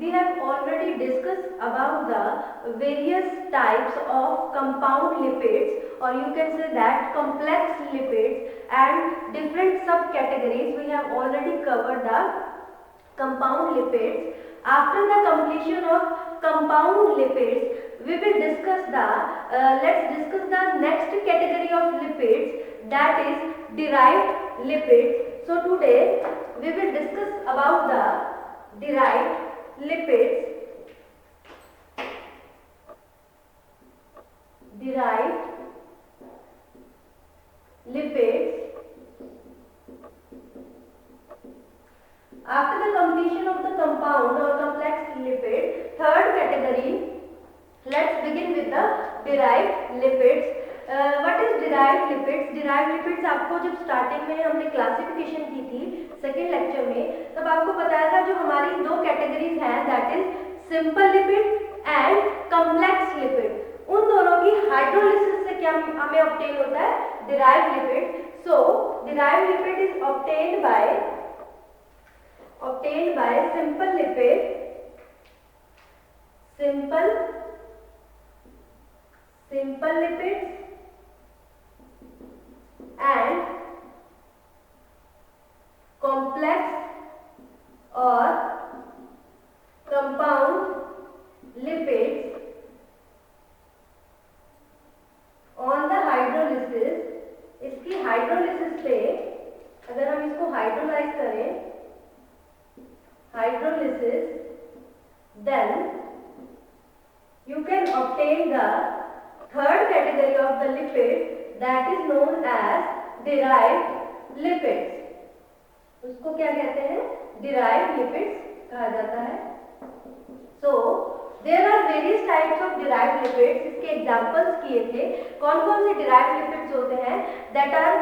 we have already discussed about the various types of compound lipids, or you can say that complex lipids, and different subcategories. We have already covered the compound lipids. After the completion of compound lipids, we will discuss the let's discuss the next category of lipids, that is derived lipids. So today we will discuss about the derived lipids. Derived lipids. After the completion of the compound or complex lipid, third category, let's begin with the derived lipids. What is derived lipids? Derived lipids आपको जब starting में हमने classification की थी second lecture में, तब आपको बताया था जो हमारी दो कैटेगरीज हैं, that is simple lipid and complex lipid. उन दोनों की हाइड्रोलिसिस से क्या हमें ऑब्टेन होता है? derived lipid. So derived lipid is obtained by simple lipid, simple lipids and complex or compound lipids. On the hydrolysis, इसकी हाइड्रोलिसिस से अगर हम इसको हाइड्रोलाइज करें, hydrolysis, then you can obtain the third category of the lipid, that is known as derived lipids. उसको क्या कहते हैं? derived lipids कहा जाता है. So there are various types of derived lipids. इसके एग्जांपल्स किए थे. कौन कौन से derived lipids होते हैं? that are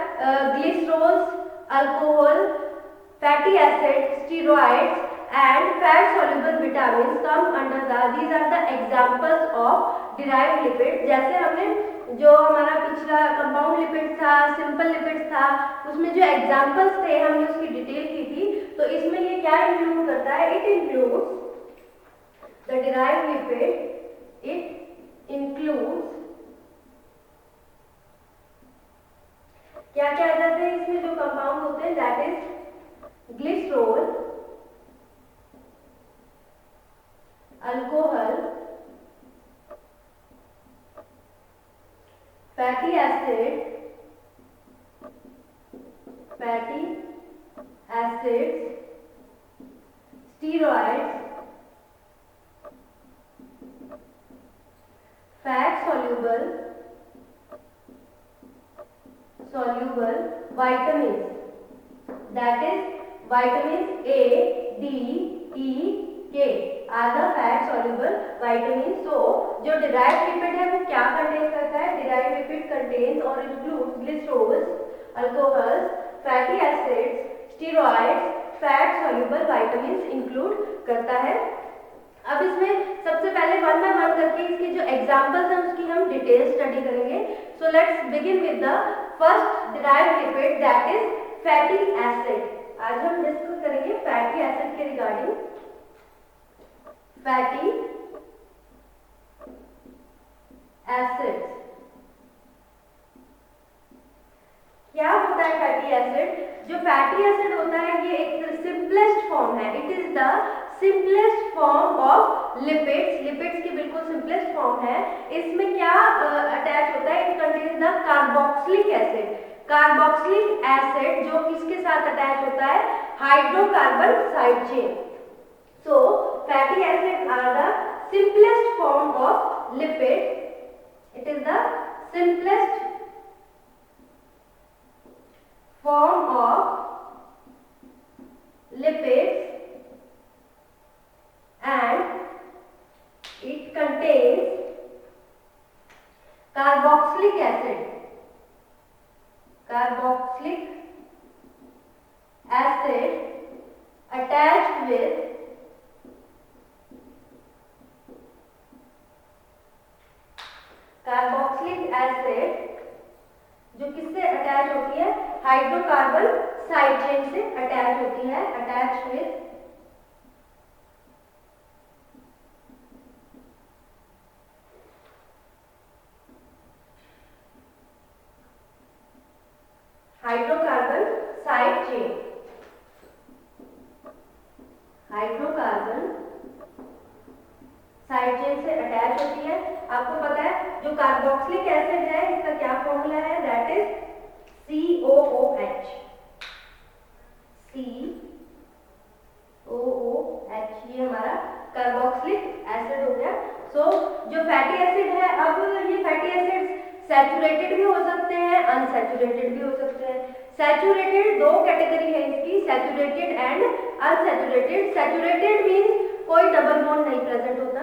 glycerols, alcohol, fatty acids, steroids and fat soluble vitamins come under these are the examples of derived lipids. जैसे हमने जो हमारा पिछला कंपाउंड लिपिड था, सिंपल लिपिड था, उसमें जो एग्जांपल्स थे हमने उसकी डिटेल की थी. तो इसमें ये क्या इंक्लूड करता है? It includes the derived lipid, it includes क्या क्या आ जाते हैं इसमें जो कंपाउंड होते हैं, that is glycerol, alcohol, fatty acids, steroids, fat soluble vitamins, that is vitamins A, D, E, K are the fat soluble vitamins. So जो derived lipid है वो क्या कंटेन करता है? derived lipid contains or includes glycerols, alcohols, fatty acids, steroids, fat soluble vitamins include करता है. अब इसमें सबसे पहले वन बाय वन करके इसके जो एग्जांपल्स हैं उसकी हम डिटेल स्टडी करेंगे. So let's begin with the first derived lipid, that is fatty acid. आज हम डिस्कस करेंगे फैटी एसिड के रिगार्डिंग. फैटी एसिड्स क्या होता है? फैटी एसिड, जो फैटी एसिड होता है ये एक सिंपलेस्ट फॉर्म है. It is the simplest form of lipids. Lipids की बिल्कुल सिंपलेस्ट फॉर्म है. इसमें क्या अटैच होता है? It contains the carboxylic acid. Carboxylic acid जो किसके साथ अटैच होता है? Hydrocarbon side chain. So fatty acid are the simplest form of lipid. It is the simplest form of lipids and it contains carboxylic acid. Carboxylic acid attached with carboxylic acid जो किससे attach होती है? Hydrocarbon side chain से attach होती है. Attach with hydrocarbon side chain, hydrocarbon side chain से attach होती है। आपको पता है जो कार्बोक्सिलिक एसिड है इसका क्या फॉर्मूला है, दैट इज COOH, COOH, ये हमारा कार्बोक्सिलिक एसिड हो गया। सो जो फैटी एसिड है, अब ये फैटी एसिड्स सैचुरेटेड भी हो सकते हैं, अनसैचुरेटेड भी हो सकते हैं। सैचुरेटेड दो कैटेगरी है इसकी, saturated and unsaturated. Saturated means कोई डबल बॉन्ड नहीं प्रेजेंट होता,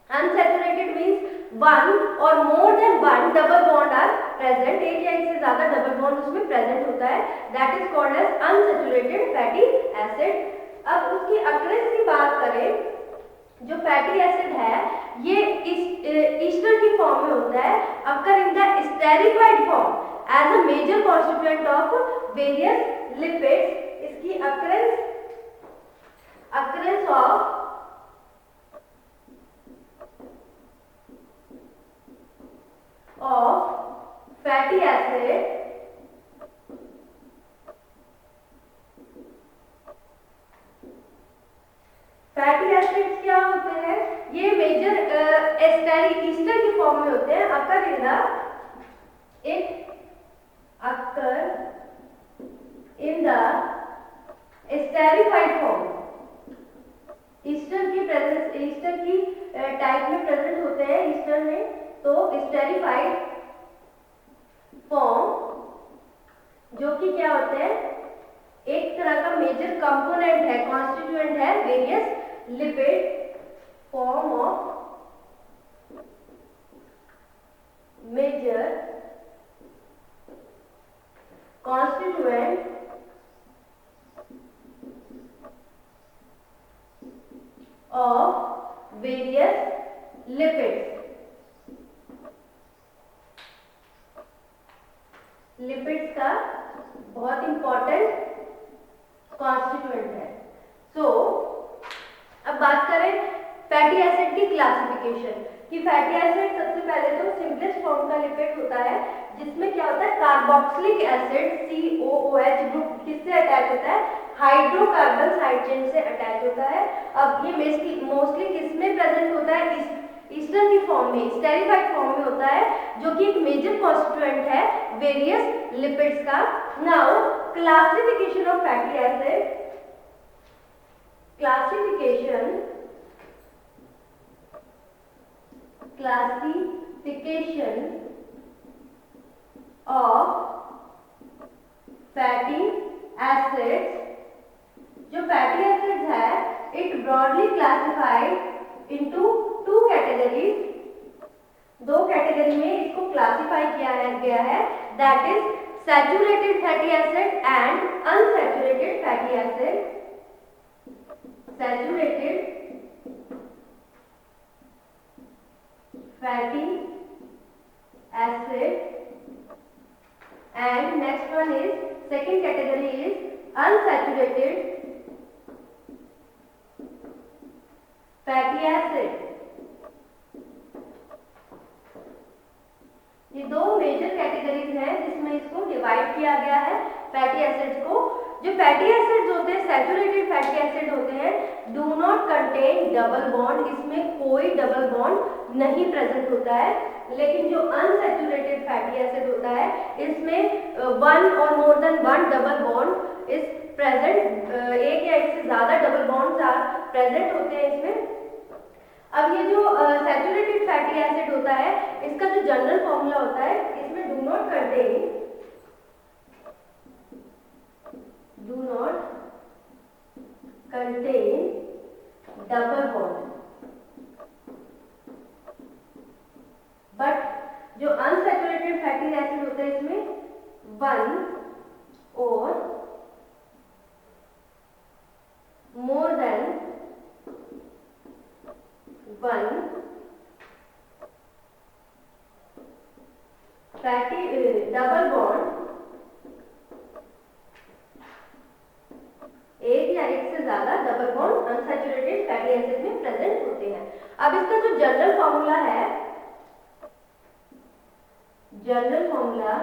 unsaturated means one or more than one double bond are present, एक या एक से ज्यादा डबल बॉन्ड उसमें प्रेजेंट होता है, that is called as unsaturated fatty acid. अब उसकी अक्रेंस की बात करें, जो फैटी एसिड है ये ईस्टर की फॉर्म में होता है, occur in the esterified form as a major constituent of various lipids. इसकी occurrence of fatty acid fatty acids क्या होते हैं, ये मेजर ईस्टर की फॉर्म में होते हैं, occur in the esterified form. Ester की टाइप में प्रेजेंट होते हैं ईस्टर में, तो स्टेरिफाइड फॉर्म जो कि क्या होते हैं, एक तरह का मेजर कंपोनेंट है, कॉन्स्टिट्यूएंट है various lipid, form of major constituent of various lipids. Lipids का बहुत इंपॉर्टेंट कॉन्स्टिट्यूएंट है। सो अब बात करें फैटी एसिड की क्लासिफिकेशन, कि फैटी एसिड सबसे पहले तो सिंपलेस्ट फॉर्म का लिपिड होता है, जिसमें क्या होता है, कार्बोक्सिलिक एसिड COOH ग्रुप किससे अटैच होता है, हाइड्रोकार्बन साइड चेन से अटैच होता है। अब ये मोस्टली किसमें प्रेजेंट होता है, ईस्टर की फॉर्म में, स्टेरिफाइड फॉर्म में होता है, जो कि एक मेजर कॉन्स्टिट्यूएंट है वेरियस लिपिड्स का। Now classification of fatty acid, classification of fatty acids। जो fatty acids है, it broadly classified into two categories। दो कैटेगरी में इसको क्लासिफाई किया गया है, that is saturated fatty acid and unsaturated fatty acid। Saturated fatty acid and next one is, second category is unsaturated fatty acid। ये दो major categories हैं जिसमें इसको डिवाइड किया गया है फैटी एसिड्स को। जो फैटी एसिड्स होते हैं, सैचुरेटेड फैटी एसिड होते हैं, do not contain double bond, इसमें कोई डबल बॉन्ड नहीं प्रेजेंट होता है। लेकिन जो अनसैचुरेटेड फैटी एसिड होता है, इसमें one or more than one double bond is present, एक या एक से ज्यादा डबल बॉन्ड्स आर प्रेजेंट होते हैं इसमें। अब ये जो सैचुरेटेड फैटी एसिड होता है, इसका जो जनरल फॉर्मूला होता है, इसमें do not contain double bond, but जो अनसैचुरेटेड फैटी एसिड होता है इसमें one or more than one fatty double bond, एक या एक से ज्यादा double bond unsaturated fatty acid में प्रेजेंट होते हैं। अब इसका जो जनरल फॉर्मूला है, जनरल फॉर्मूला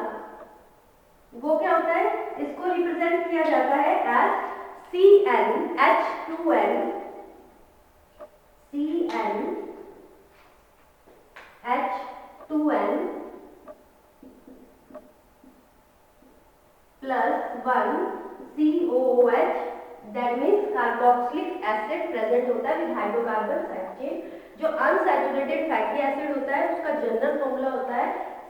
वो क्या होता है, इसको रिप्रेजेंट किया जाता है as CnH2n plus 1 COOH, that means carboxylic acid present होता है विद हाइड्रोकार्बन साइड चेन। जो अनसैचुरेटेड फैटी एसिड होता है उसका जनरल फॉर्मूला होता है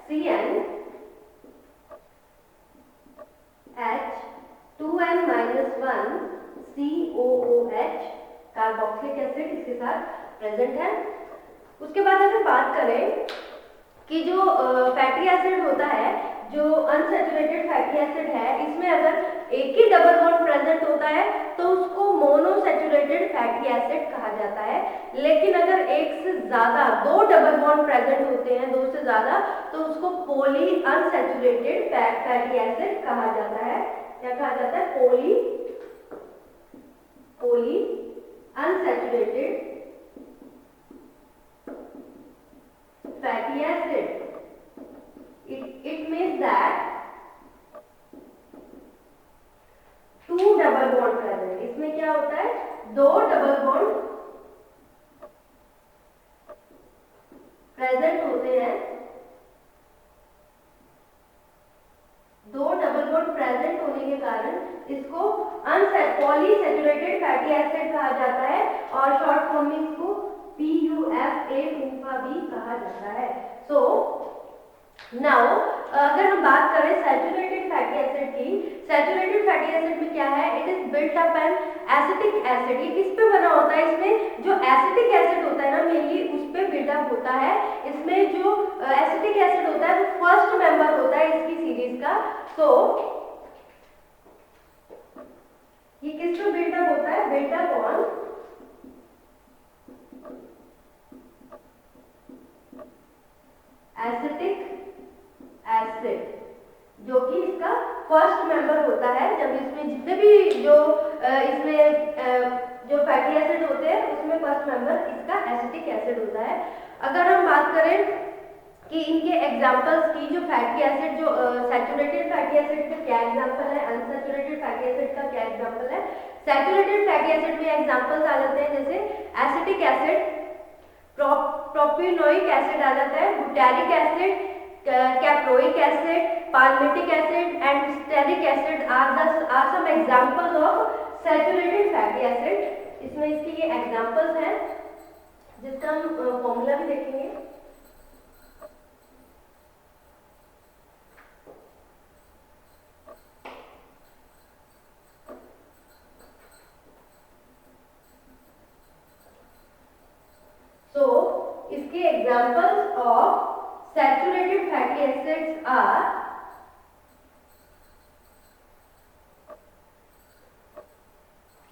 CnH2n-1 COOH, कार्बोक्सिलिक एसिड इसके साथ प्रेजेंट है। उसके बाद अगर बात करें कि जो फैटी एसिड होता है, जो अनसैचुरेटेड फैटी एसिड है, इसमें अगर एक ही डबल बॉन्ड प्रेजेंट होता है तो उसको मोनोसैचुरेटेड फैटी एसिड कहा जाता है। लेकिन अगर एक से ज्यादा, दो डबल बॉन्ड प्रेजेंट होते हैं, दो से ज्यादा, तो उसको पॉली अनसैचुरेटेड फैटी एसिड कहा जाता है। क्या कहा जाता है? Poly unsaturated fatty acid. It means that two double bond present. इसमें क्या होता है? दो डबल बॉन्ड प्रेजेंट होते हैं। दो डबल बॉन्ड प्रेजेंट होने के कारण इसको पॉलीसैचुरेटेड फैटी एसिड कहा जाता है और शॉर्ट फॉर्म में इसको PUFA भी कहा जाता है। सो नाउ अगर हम बात करें सैचुरेटेड फैटी एसिड की, सैचुरेटेड फैटी एसिड में क्या है? It is built up an acetic acid. ये किस पे बना होता है? इसमें जो एसिटिक एसिड होता है ना, मेनली उस पे बिल्डअप होता है। इसमें जो एसिटिक एसिड होता है वो फर्स्ट मेंबर होता है इसकी सीरीज का। सो ये किस पे बिल्डअप होता है? बिल्डअप ऑन एसिटिक एसिड, जो कि इसका फर्स्ट मेंबर होता है। जब इसमें जितने भी जो इसमें जो फैटी एसिड होते हैं उसमें फर्स्ट मेंबर इसका एसिटिक एसिड होता है। अगर हम बात करें कि इनके एग्जांपल्स की, जो फैटी एसिड, जो सैचुरेटेड फैटी एसिड का क्या एग्जांपल है, अनसैचुरेटेड फैटी एसिड का क्या एग्जांपल है। सैचुरेटेड फैटी एसिड में एग्जांपल्स आ जाते हैं जैसे एसिटिक एसिड, प्रोपियोनिक एसिड आ जाता है, butyric acid, caproic acid, palmitic acid and stearic acid are some examples of saturated fatty acid. इसमें इसके ये एग्जांपल्स हैं जिसका हम फॉर्मूला भी देखेंगे। इसके examples of saturated fatty acids are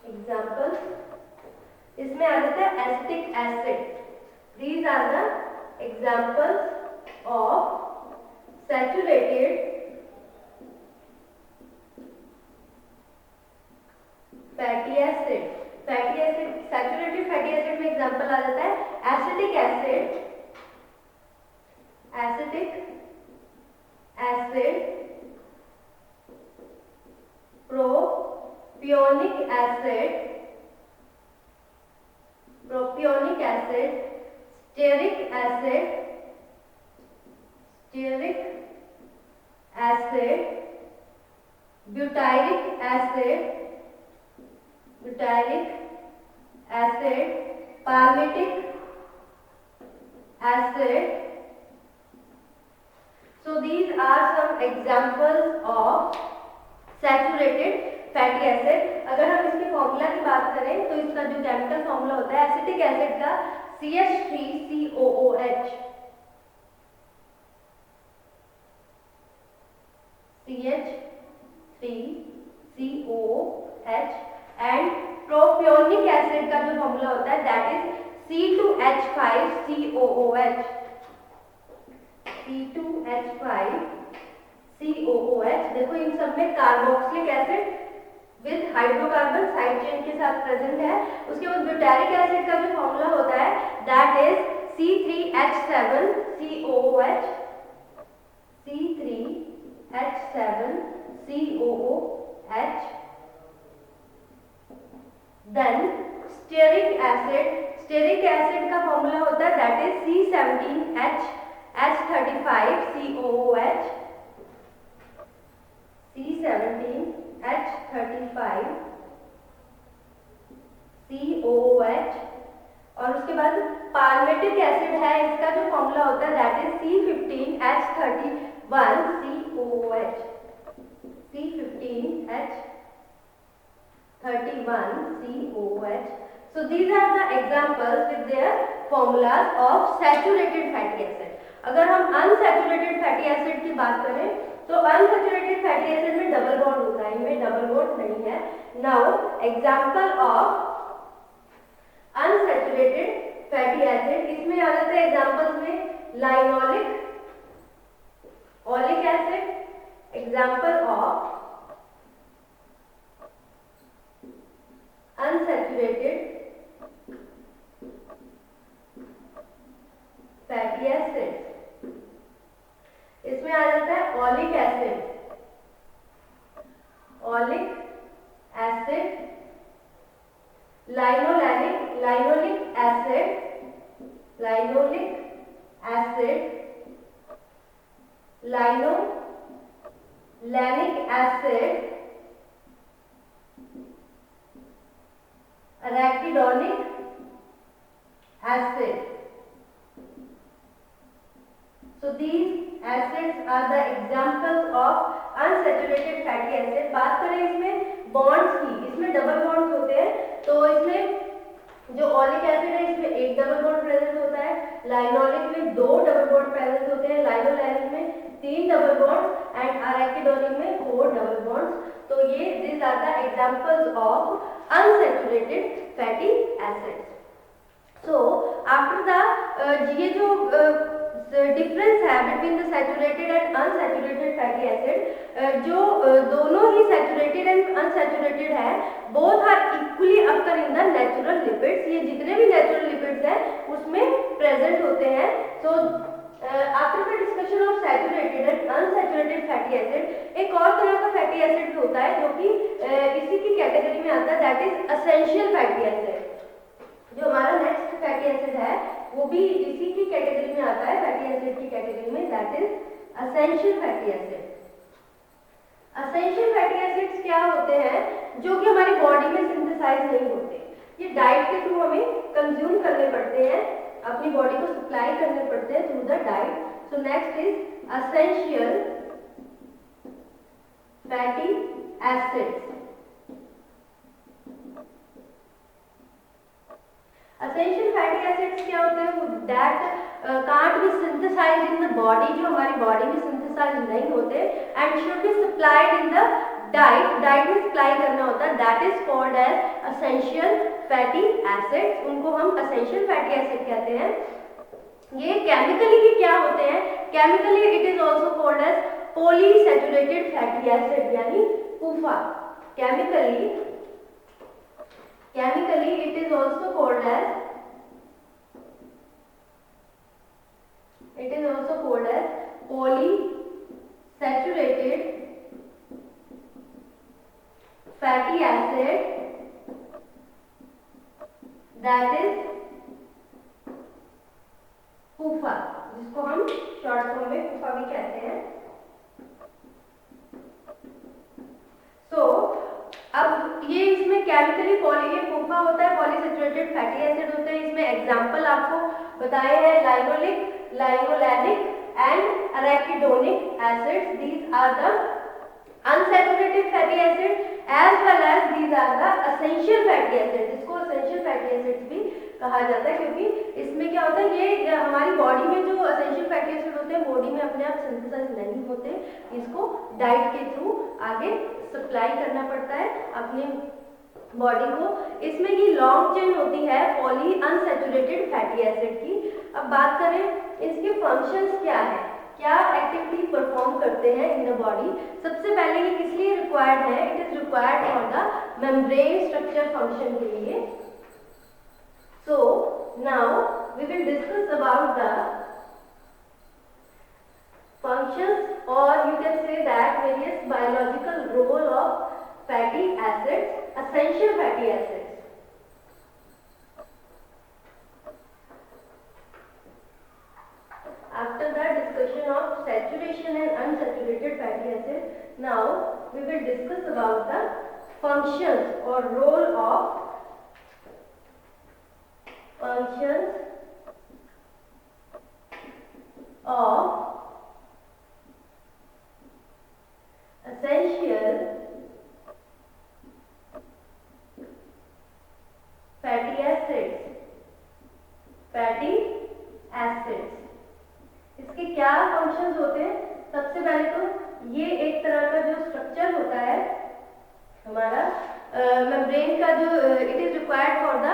examples, इसमें आ जाता है acetic acid. These are the examples of saturated fatty acid. Fatty acid, saturated fatty acid में एग्जांपल आ जाता है acetic acid, propionic acid, stearic acid, butyric acid, palmitic acid. So these are some examples of saturated fatty acid। अगर हम इसके formula की बात करें तो इसका जो केमिकल फॉर्मूला होता है एसिटिक एसिड का CH3COOH, एंड प्रोपियोनिक एसिड का जो फॉर्मूला होता है दैट इज C2H5COOH। देखो इन सब में carboxylic acid with hydrocarbon side chain के साथ प्रेजेंट है। उसके बाद ब्यूटारिक एसिड का जो फॉर्मूला होता है that is C3H7COOH, COOH. Then stearic acid का फॉर्मूला होता है that is C17H35 COOH. C17H35 COOH. और उसके बाद पाल्मेटिक एसिड है, इसका जो फॉर्मूला होता है that is C15H31 COOH. C15H31 COOH. So these are the examples with their formulas of saturated fatty acid. अगर हम unsaturated fatty acid की बात करें तो unsaturated fatty acid में डबल बॉन्ड होता है, इनमें डबल बॉन्ड नहीं है. Now example of unsaturated fatty acid, इसमें आ जाता है एग्जाम्पल्स में linoleic, oleic acid. Example of unsaturated fatty acids, इसमें आ जाता है oleic acid, linoleic acid, linolenic acid, arachidonic acid. So these acids are the examples of unsaturated fatty acid. बात करें इसमें बॉन्ड्स की, इसमें डबल बॉन्ड्स होते हैं. तो इसमें जो ओलिक एसिड है इसमें एक डबल बॉन्ड प्रेजेंट होता है, लाइनोलिक में 2 डबल बॉन्ड प्रेजेंट होते हैं, लाइनोलैनिक में 3 डबल बॉन्ड एंड arachidonic में 4 डबल बॉन्ड्स. तो ये these are the examples of unsaturated fatty acids. So after the ये जो डिफरेंस है between the saturated and unsaturated fatty acid, जो दोनों ही सैचुरेटेड एंड अनसैचुरेटेड है, both are equally occur in the natural lipids. ये जितने भी नेचुरल लिपिड्स हैं उसमें प्रेजेंट होते हैं. So after the discussion of saturated and unsaturated fatty acid, एक और तरह का फैटी एसिड होता है जो कि इसी की कैटेगरी में आता है that is essential fatty acid. जो हमारा नेक्स्ट फैटी एसिड है वो भी इसी की कैटेगरी में आता है, फैटी एसिड की कैटेगरी में, that is essential fatty acid. Essential fatty acids क्या होते हैं जो कि हमारी बॉडी में सिंथेसाइज नहीं होते, ये डाइट के थ्रू हमें कंज्यूम करने पड़ते हैं, अपनी बॉडी को सप्लाई करने पड़ते हैं through the diet. So next is essential fatty acids. Essential fatty acids क्या होते हैं, that can't be synthesized in the body, जो हमारी बॉडी में सिंथेसाइज नहीं होते and should be supplied in the diet में सप्लाई करना होता है, that is called as essential fatty acids. उनको हम एसेंशियल फैटी एसिड कहते हैं. ये केमिकली भी क्या होते हैं, chemically it is also called as polysaturated fatty acid यानी PUFA. Chemically it is also called as polysaturated fatty acid, that is PUFA, जिसको हम शॉर्ट फॉर्म में PUFA भी कहते हैं. So अब ये इसमें केमिकली ये PUFA होता है, पॉलीसैचुरेटेड फैटी एसिड होते हैं. इसमें एग्जांपल आपको बताए हैं linoleic, linolenic and arachidonic acids. These are the unsaturated fatty acids as well as these are the essential fatty acids. इसको essential fatty acids भी कहा जाता है क्योंकि इसमें क्या होता है, ये हमारी बॉडी में जो essential fatty acids होते हैं बॉडी में अपने आप सिंथेसाइज नहीं होते, इसको डाइट के थ्रू आगे सप्लाई करना पड़ता है अपने बॉडी को. इसमें ये लॉन्ग चेन होती है पॉली अनसैचुरेटेड फैटी एसिड की. अब बात करें इसके फंक्शंस क्या है, क्या एक्टिविटी परफॉर्म करते हैं इन द बॉडी. सबसे पहले ये किस लिए रिक्वायर्ड है, it is required for the membrane structure function के लिए. So now we will discuss about the functions, or you can say that various biological role of fatty acids, essential fatty acids. After the discussion of saturation and unsaturated fatty acids, now we will discuss about the functions or role of essential fatty acids. इसके क्या functions होते हैं? सबसे पहले तो ये एक तरह का जो स्ट्रक्चर होता है हमारा मेम्ब्रेन का, जो it is required for the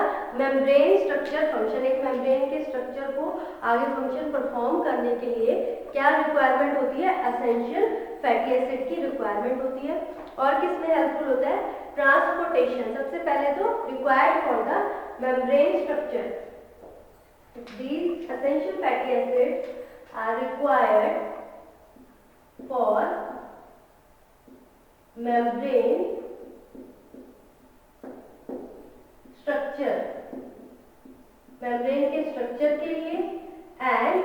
membrane structure function. एक मेम्ब्रेन के स्ट्रक्चर को आगे फंक्शन परफॉर्म करने के लिए क्या रिक्वायरमेंट होती है? एसेंशियल फैटी एसिड की रिक्वायरमेंट होती है। और किस में हेल्पफुल होता है? ट्रांसपोर्टेशन। सबसे पहले तो required for the membrane structure. These essential fatty acids are required for membrane structure, membrane के स्ट्रक्चर के लिए एंड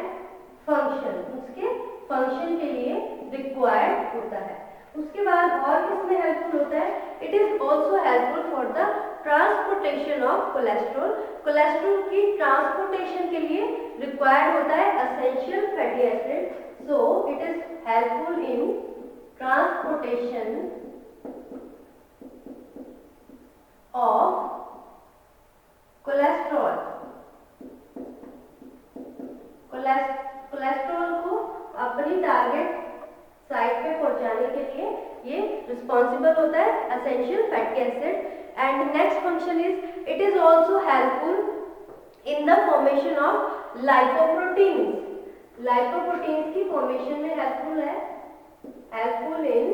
फंक्शन, उसके फंक्शन के लिए रिक्वायर्ड होता है। उसके बाद और किसमें हेल्पफुल होता है? It is also helpful for the transportation of cholesterol. Cholesterol की ट्रांसपोर्टेशन के लिए रिक्वायर्ड होता है essential fatty acid. So it is helpful in transportation of cholesterol. Cholesterol को अपनी टारगेट साइट पे पहुंचाने के लिए ये रिस्पॉन्सिबल होता है, essential fatty acid. And next function is it is also helpful in the formation of lipoproteins. Lipoproteins की फॉर्मेशन में हेल्पफुल है, helpful in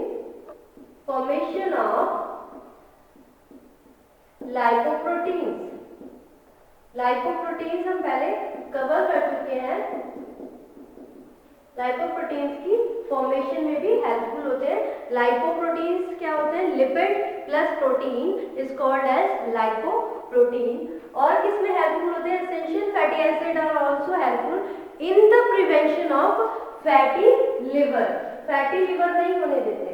formation of lipoproteins. Lipoproteins हम पहले कवर कर चुके हैं। लाइपोप्रोटीन्स की फॉर्मेशन में भी हेल्पफुल होते हैं। लाइपोप्रोटीन्स क्या होते हैं? Lipid plus protein is called as lipoprotein. और किसमें हेल्पफुल होते हैं? Essential fatty acid are also helpful in the prevention of fatty liver. Fatty liver नहीं होने देते।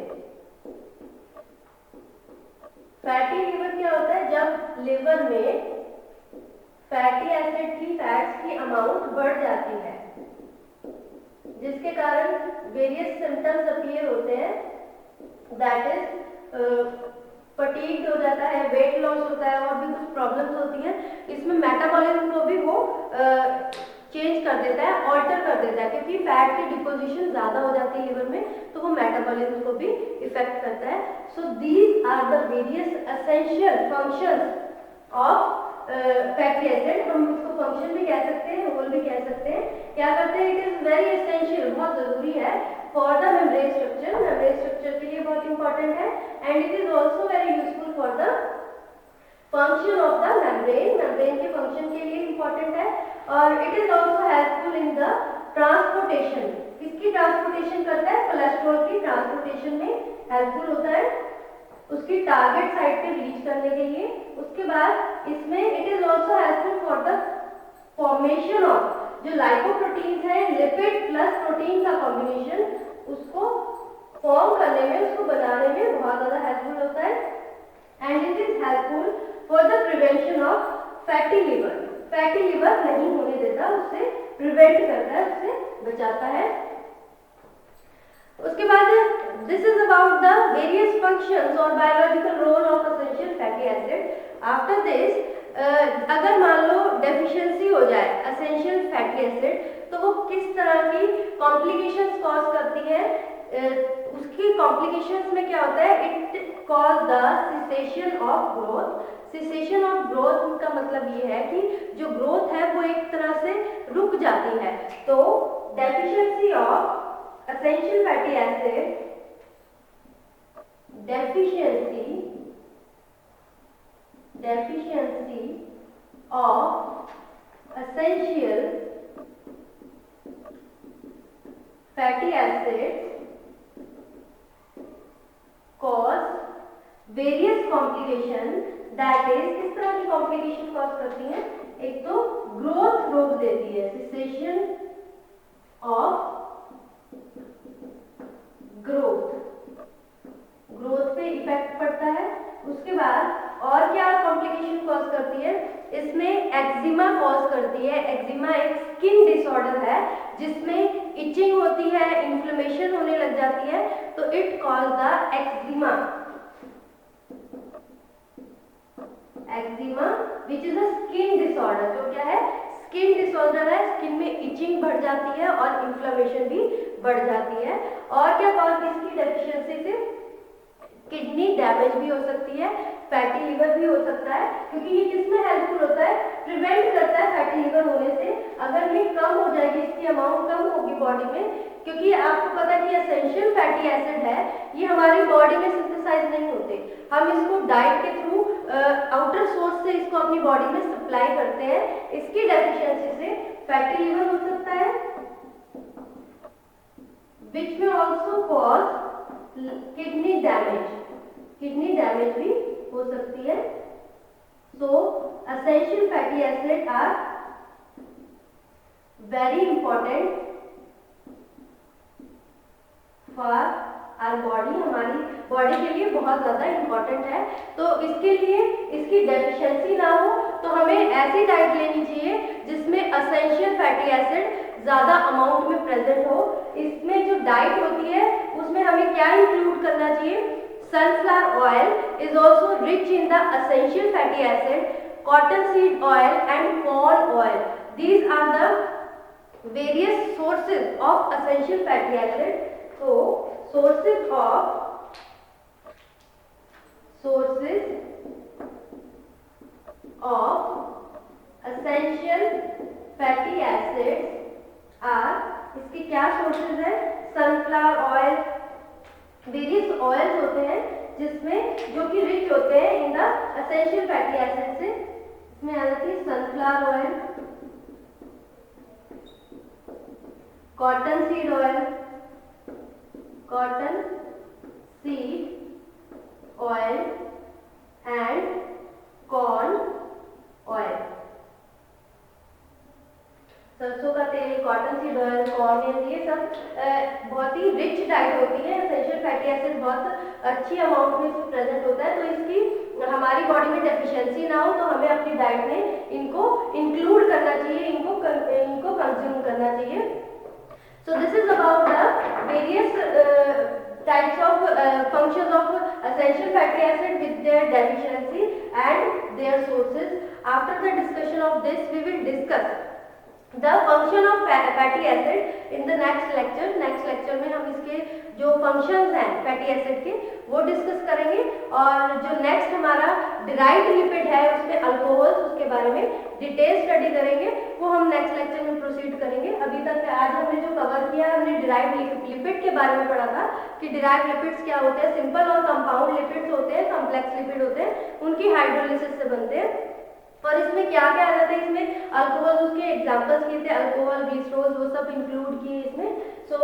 फैटी लिवर क्या होता है? जब लिवर में फैटी एसिड की, फैट्स की अमाउंट बढ़ जाती है, जिसके कारण वेरियस सिम्टम्स अपीयर होते हैं। दैट इज फटीग हो जाता है, वेट लॉस होता है, और भी कुछ प्रॉब्लम्स होती हैं। इसमें मेटाबॉलिज्म को भी वो चेंज कर देता है, ऑल्टर कर देता है, क्योंकि फैट की डिपोजिशन ज़्यादा हो जाती है लिवर में, तो वो मेटाबॉलिज्म को भी इफेक्ट करता है। So these are the various essential functions of fatty acid. हम इसको फंक्शन भी कह सकते हैं, रोल भी कह सकते हैं। क्या करते हैं? इट इज वेरी एसेंशियल, बहुत जरूरी है for the membrane structure. Membrane structure के लिए बहुत इंपॉर्टेंट है। And it is also very useful for the function of the membrane. Membrane के फंक्शन के लिए इंपॉर्टेंट है। और it is also helpful in the transportation. किसकी ट्रांसपोर्टेशन करता है? कोलेस्ट्रॉल की ट्रांसपोर्टेशन में हेल्पफुल होता है, उसकी टारगेट साइट पे रीच करने के लिए। उसके बाद इसमें it is also helpful for the formation of जो लाइपोप्रोटीन्स है, लिपिड प्लस प्रोटीन का कॉम्बिनेशन, उसको फॉर्म करने में, उसको बनाने में बहुत ज़्यादा हेल्पफुल होता है। And it is helpful for the prevention of fatty liver. Fatty liver नहीं होने देता, उससे प्रिवेंट करता है, उससे बचाता है। उसके बाद this is about the various functions और biological role of essential fatty acid. After this अगर मान लो डेफिशिएंसी हो जाए एसेंशियल फैटी एसिड, तो वो किस तरह की कॉम्प्लिकेशंस कॉज करती है? उसकी कॉम्प्लिकेशंस में क्या होता है? It cause the cessation of growth. Cessation of growth का मतलब ये है कि जो ग्रोथ है वो एक तरह से रुक जाती है। तो deficiency of essential fatty acid, deficiency of essential fatty acids cause various complication, that is किस तरह की complication cause करती हैं? एक तो growth रोक देती है, cessation of ग्रोथ पे इफेक्ट पड़ता है। उसके बाद और क्या कॉम्प्लिकेशन कॉज करती है? इसमें एक्जिमा कॉज करती है। एक्जिमा एक स्किन डिसऑर्डर है जिसमें इचिंग होती है, इन्फ्लेमेशन होने लग जाती है, तो it cause the eczema. Eczema which is a skin disorder, जो क्या है? स्किन डिसऑर्डर है, स्किन में इचिंग बढ़ जाती है और इन्फ्लेमेशन भी बढ़ जाती है। और क्या कॉज इसकी डेफिशिएंसी से? किडनी डैमेज भी हो सकती है, फैटी लिवर भी हो सकता है, क्योंकि ये किसमें हेल्पफुल होता है? प्रिवेंट करता है फैटी लिवर होने से। अगर ये कम हो जाएगी, इसकी अमाउंट कम होगी बॉडी में, क्योंकि आपको पता है कि एसेंशियल फैटी एसिड है, ये हमारी बॉडी में सिंथेसाइज नहीं होते, हम इसको डाइट के थ्रू आउटर सोर्स से इसको अपनी बॉडी में सप्लाई करते हैं। इसकी डेफिशिएंसी से फैटी लिवर हो सकता है, विच में ऑल्सो कॉज किडनी डैमेज भी हो सकती है। So essential fatty acid are very important for our body, हमारी बॉडी के लिए बहुत ज्यादा इंपॉर्टेंट है। तो इसके लिए इसकी डेफिशिएंसी ना हो तो हमें ऐसी डाइट लेनी चाहिए जिसमें एसेंशियल फैटी एसिड ज्यादा अमाउंट में प्रेजेंट हो। इसमें जो डाइट होती है उसमें हमें क्या इंक्लूड करना चाहिए? Sunflower oil is also rich in the essential fatty acid, cotton seed oil and corn oil. These are the various sources of essential fatty acid. So sources of essential fatty acids are, इसके क्या sources है? Sunflower oil, various oils होते हैं जिसमें जो कि rich होते हैं in the essential fatty acid से। इसमें आ जाती है sunflower oil, cotton seed oil and corn oil. सरसों का तेल, cotton seed oil, corn oil, ये सब बहुत ही रिच डाइट होती है। एसेंशियल फैटी एसिड बहुत अच्छी अमाउंट में इसमें प्रेजेंट होता है, तो इसकी हमारी बॉडी में डेफिशिएंसी ना हो तो हमें अपनी डाइट में इनको इंक्लूड करना चाहिए, इनको कंज्यूम करना चाहिए। So this is about the various types of functions of essential fatty acid with their deficiency and their sources. After the discussion of this, we will discuss the function of fatty acid in the next lecture. Next lecture में हम इसके जो functions हैं fatty acid के वो discuss करेंगे, और जो next हमारा derived lipid है उसमें अल्कोहल, उसके बारे में डिटेल स्टडी करेंगे, वो हम नेक्स्ट लेक्चर में प्रोसीड करेंगे। अभी तक आज हमने जो कवर किया, हमने डिराइव्ड लिपिड के बारे में पढ़ा था कि डिराइव्ड लिपिड्स क्या होते हैं। सिंपल और कंपाउंड लिपिड्स होते हैं, कॉम्प्लेक्स लिपिड होते हैं, उनकी हाइड्रोलिसिस से बनते हैं। और इसमें क्या क्या आ जाता है? इसमें अल्कोहल, उसके एग्जांपल्स किए थे, अल्कोहल, ग्लिसरॉल, वो सब इंक्लूड किए इसमें। सो